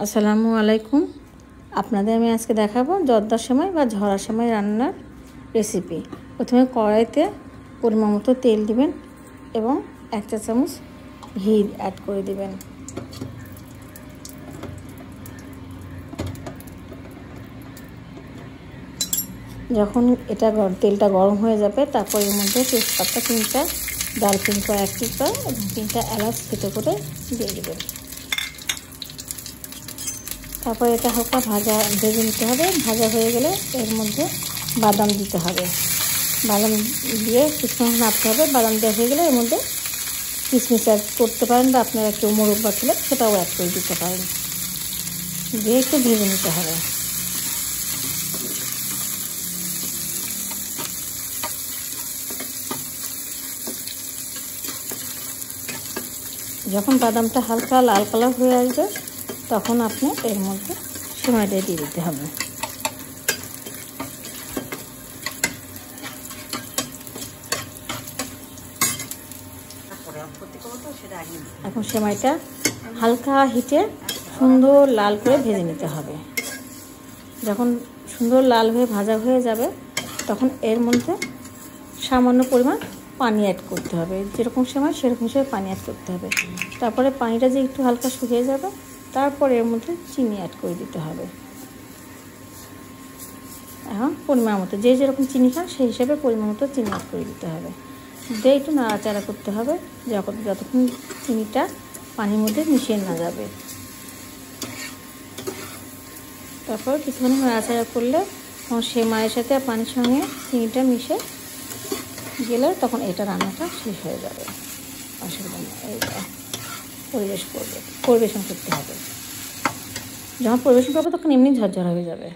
আসসালামু আলাইকুম। আপনাদের আমি আজকে দেখাবো জর্দার সেমাই বা ঝরা সেমাই রান্নার রেসিপি। প্রথমে কড়াইতে পরিমাণ মতো তেল দিবেন এবং 1 চা চামচ ঘি অ্যাড করে দিবেন। যখন তেলটা গরম হয়ে যাবে তারপর এর মধ্যে তেজপাতা 3টা, দারচিনি 1 টুকরা এবং 3টা এলাচ থেতো করে দিয়ে দেবেন। তারপর এটা হালকা ভেজে নিতে হবে। ভাজা হয়ে গেলে এর মধ্যে বাদাম দিতে হবে। বাদাম দিয়ে কিছুক্ষণ নাড়তে হবে। বাদাম দেওয়া হয়ে গেলে এর মধ্যে কিশমিশ অ্যাড করতে পারেন বা আপনারা কেউ মোরব্বা বাটলে সেটাও অ্যাড করে দিতে পারেন। দিয়ে একটু ভেজে নিতে হবে। যখন বাদামটা হালকা লাল কালার হয়ে আসবে তখন আপনি এর মধ্যে সেমাইটা দিয়ে দিতে হবে। এখন সেমাইটা হালকা হিটে সুন্দর লাল করে ভেজে নিতে হবে। যখন সুন্দর লাল হয়ে ভাজা হয়ে যাবে তখন এর মধ্যে সামান্য পরিমাণ পানি অ্যাড করতে হবে। যেরকম সেমাই সেরকম হিসেবে পানি অ্যাড করতে হবে। তারপরে পানিটা যে একটু হালকা শুকিয়ে যাবে তারপর এর মধ্যে চিনি অ্যাড করে দিতে হবে। এখন পরিমাণ মতো যে যেরকম চিনি খান সেই হিসেবে পরিমাণ মতো চিনি অ্যাড করে দিতে হবে। দিয়ে একটু নাড়াচাড়া করতে হবে যতক্ষণ চিনিটা পানির মধ্যে মিশিয়ে না যাবে। তারপর কিছুক্ষণ নাড়াচাড়া করলে তখন সেমাইয়ের সাথে পানির সঙ্গে চিনিটা মিশে গেলে তখন এটা রান্নাটা শেষ হয়ে যাবে। অসুবিধা নেই। এইটা পরিবেশন করতে হবে। যখন পরিবেশন করবে তখন এমনি ঝরঝরা হয়ে যাবে।